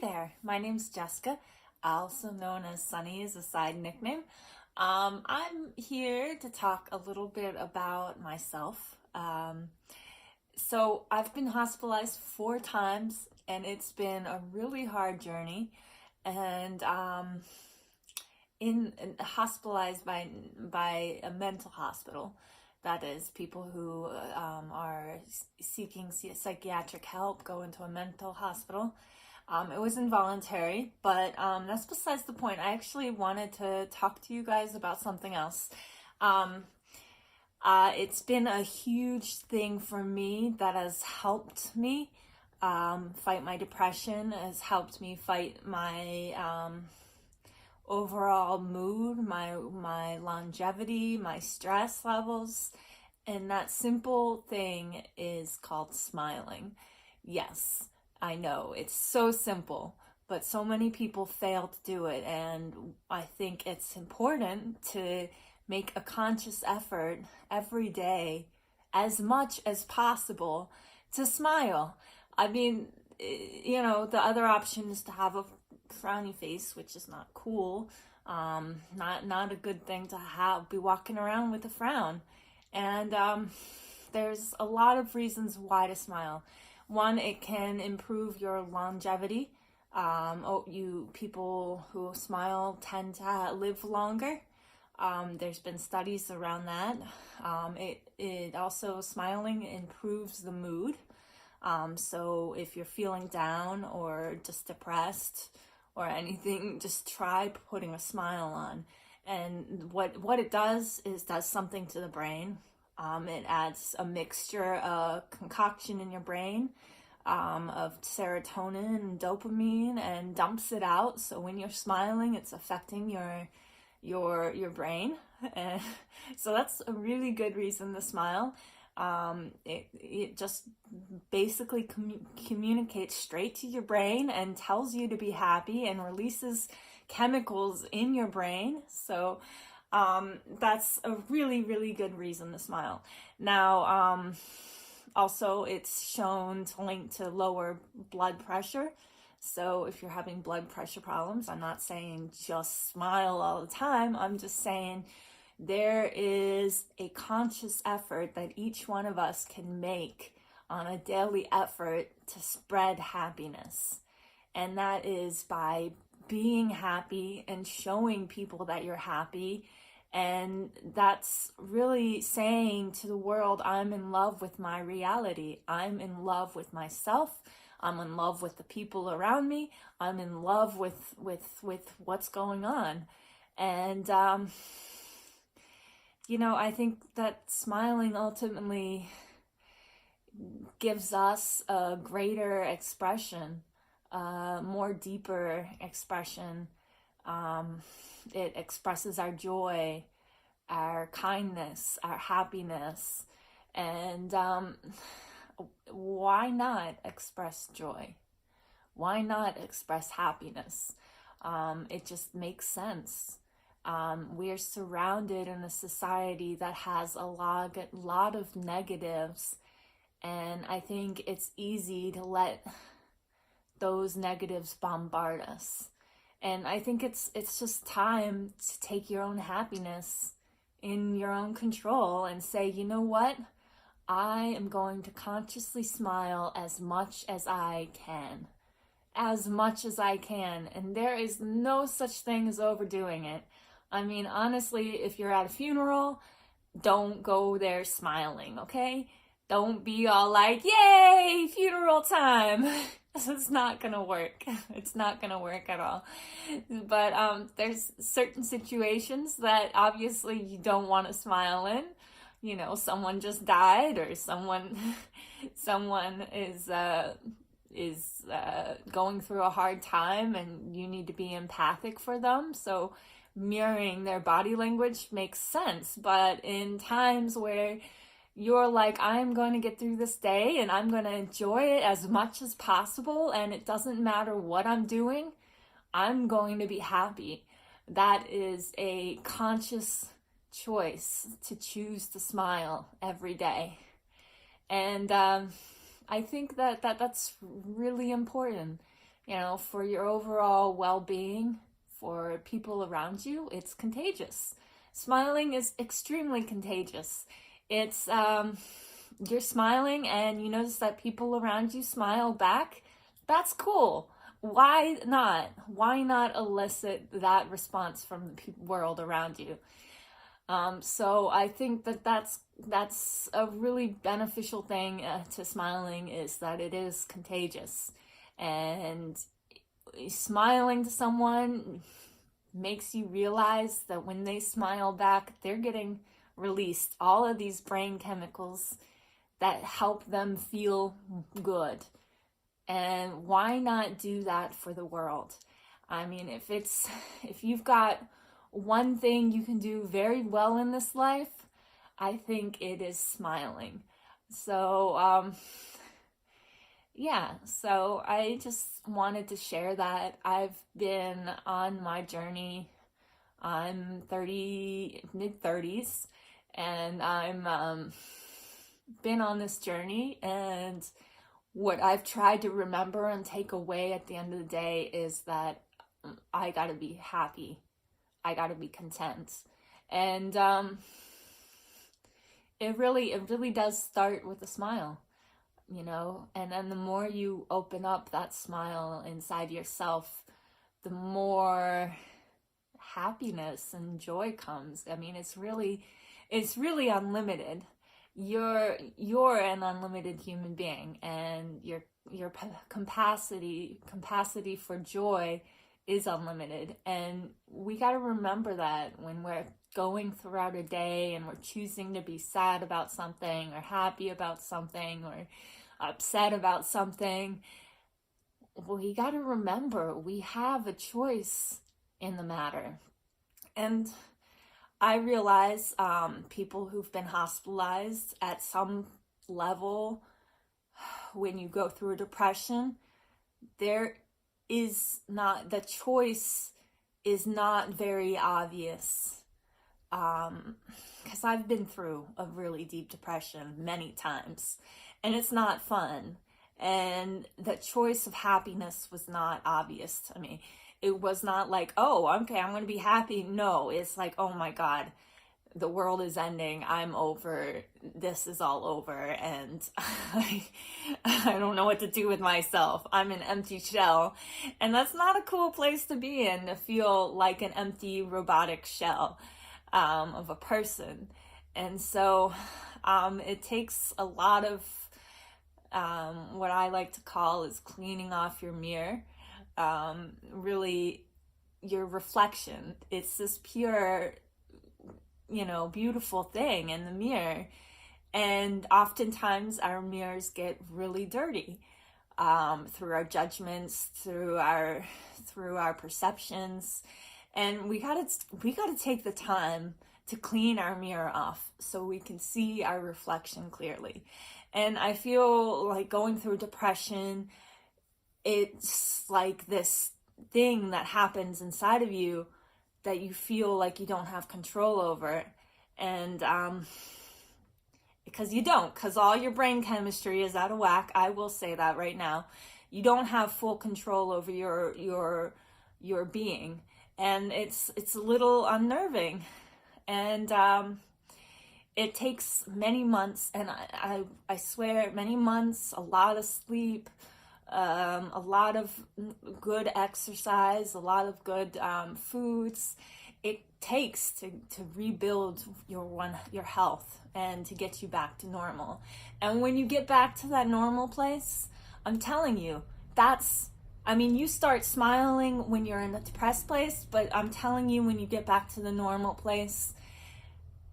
there, my name's Jessica, also known as Sunnie as a side nickname. I'm here to talk a little bit about myself. So I've been hospitalized 4 times and it's been a really hard journey. And in hospitalized by a mental hospital. That is, people who are seeking psychiatric help go into a mental hospital. It was involuntary, but that's besides the point. I actually wanted to talk to you guys about something else. It's been a huge thing for me that has helped me fight my depression, has helped me fight my overall mood, my longevity, my stress levels, and that simple thing is called smiling. Yes, I know, it's so simple, but so many people fail to do it, and I think it's important to make a conscious effort every day, as much as possible, to smile. I mean, the other option is to have a frowny face, which is not cool. Not a good thing to be walking around with a frown. And there's a lot of reasons why to smile. One, it can improve your longevity. People who smile tend to live longer. There's been studies around that. It also, smiling improves the mood. So if you're feeling down or just depressed or anything, just try putting a smile on. And what it does is does something to the brain. It adds a mixture of concoction in your brain of serotonin and dopamine and dumps it out. So when you're smiling, it's affecting your brain. And so that's a really good reason to smile. It just basically communicates straight to your brain and tells you to be happy and releases chemicals in your brain. So that's a really, really good reason to smile. Now, also it's shown to link to lower blood pressure. So if you're having blood pressure problems, I'm not saying just smile all the time. I'm just saying there is a conscious effort that each one of us can make on a daily effort to spread happiness. And that is by being happy and showing people that you're happy. And that's really saying to the world, I'm in love with my reality. I'm in love with myself. I'm in love with the people around me. I'm in love with what's going on. And I think that smiling ultimately gives us a greater expression, more deeper expression. It expresses our joy, our kindness, our happiness, and why not express joy? Why not express happiness? It just makes sense. We are surrounded in a society that has a lot of negatives, and I think it's easy to let those negatives bombard us. And I think it's just time to take your own happiness in your own control and say, you know what? I am going to consciously smile as much as I can. As much as I can. And there is no such thing as overdoing it. I mean, honestly, if you're at a funeral, don't go there smiling, okay? Don't be all like, yay, funeral time. It's not gonna work. It's not gonna work at all. But there's certain situations that obviously you don't want to smile in. Someone just died, or someone is going through a hard time, and you need to be empathic for them. So mirroring their body language makes sense. But in times where you're like, I'm going to get through this day and I'm going to enjoy it as much as possible, and it doesn't matter what I'm doing, I'm going to be happy. That is a conscious choice to choose to smile every day. And I think that's really important. for your overall well-being, for people around you, it's contagious. Smiling is extremely contagious. It's you're smiling and you notice that people around you smile back. That's cool. Why not? Why not elicit that response from the world around you? So I think that that's a really beneficial thing to smiling, is that it is contagious, and smiling to someone makes you realize that when they smile back, they're getting released all of these brain chemicals that help them feel good. And why not do that for the world? I mean, if you've got one thing you can do very well in this life, I think it is smiling. So, yeah, so I just wanted to share that. I've been on my journey. I'm mid-30s, and I'm been on this journey, and what I've tried to remember and take away at the end of the day is that I gotta be happy. I gotta be content. And it really does start with a smile, and then the more you open up that smile inside yourself, the more happiness and joy comes. I mean, it's really unlimited. You're an unlimited human being, and your capacity for joy is unlimited. And we got to remember that when we're going throughout a day and we're choosing to be sad about something or happy about something or upset about something, we got to remember we have a choice in the matter. And I realize people who've been hospitalized at some level, when you go through a depression, there is not, the choice is not very obvious. Because I've been through a really deep depression many times, and it's not fun. And the choice of happiness was not obvious to me. It was not like, oh, okay, I'm going to be happy. No, it's like, oh my God, the world is ending. I'm over. This is all over. And I don't know what to do with myself. I'm an empty shell. And that's not a cool place to be in, to feel like an empty robotic shell of a person. And so it takes a lot of what I like to call is cleaning off your mirror. Really your reflection. It's this pure, beautiful thing in the mirror. And oftentimes our mirrors get really dirty through our judgments, through our perceptions. And we gotta take the time to clean our mirror off so we can see our reflection clearly. And I feel like going through depression, it's like this thing that happens inside of you that you feel like you don't have control over. And because you don't, because all your brain chemistry is out of whack. I will say that right now. You don't have full control over your being. And it's a little unnerving. And it takes many months, and I swear, many months, a lot of sleep, a lot of good exercise, a lot of good foods. It takes to rebuild your health and to get you back to normal. And when you get back to that normal place, I'm telling you, you start smiling when you're in a depressed place, but I'm telling you, when you get back to the normal place,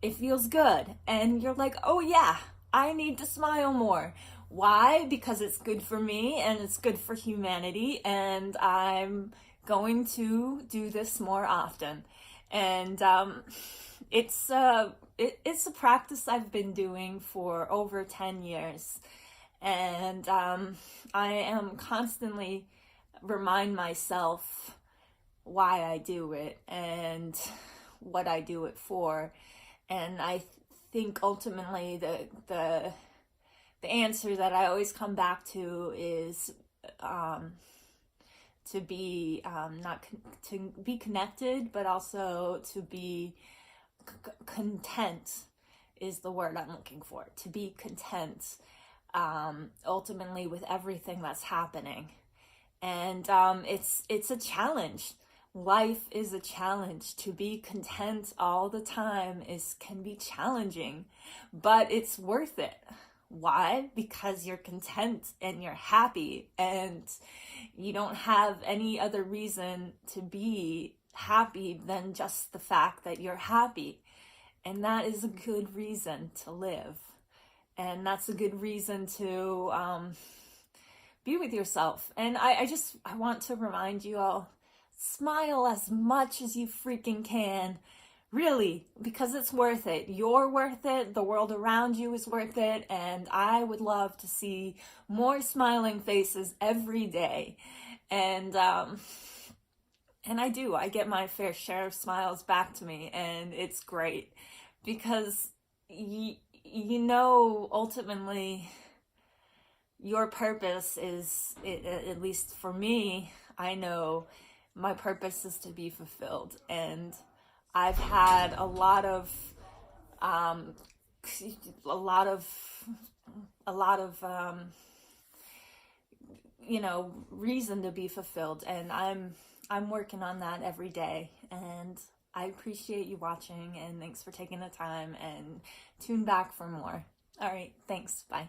it feels good. And you're like, oh yeah, I need to smile more. Why? Because it's good for me and it's good for humanity, and I'm going to do this more often. And it's a practice I've been doing for over 10 years. And I am constantly remind myself why I do it and what I do it for. And I think ultimately the answer that I always come back to is to be to be connected, but also to be content is the word I'm looking for. To be content, ultimately, with everything that's happening. And it's a challenge. Life is a challenge. To be content all the time can be challenging, but it's worth it. Why? Because you're content and you're happy, and you don't have any other reason to be happy than just the fact that you're happy. And that is a good reason to live. And that's a good reason to be with yourself. And I want to remind you all, smile as much as you freaking can. Really, because it's worth it. You're worth it. The world around you is worth it. And I would love to see more smiling faces every day. And I do. I get my fair share of smiles back to me, and it's great because ultimately your purpose is, at least for me, I know my purpose is to be fulfilled. And I've had a lot of reason to be fulfilled, and I'm working on that every day. And I appreciate you watching, and thanks for taking the time, and tune back for more. All right, thanks. Bye.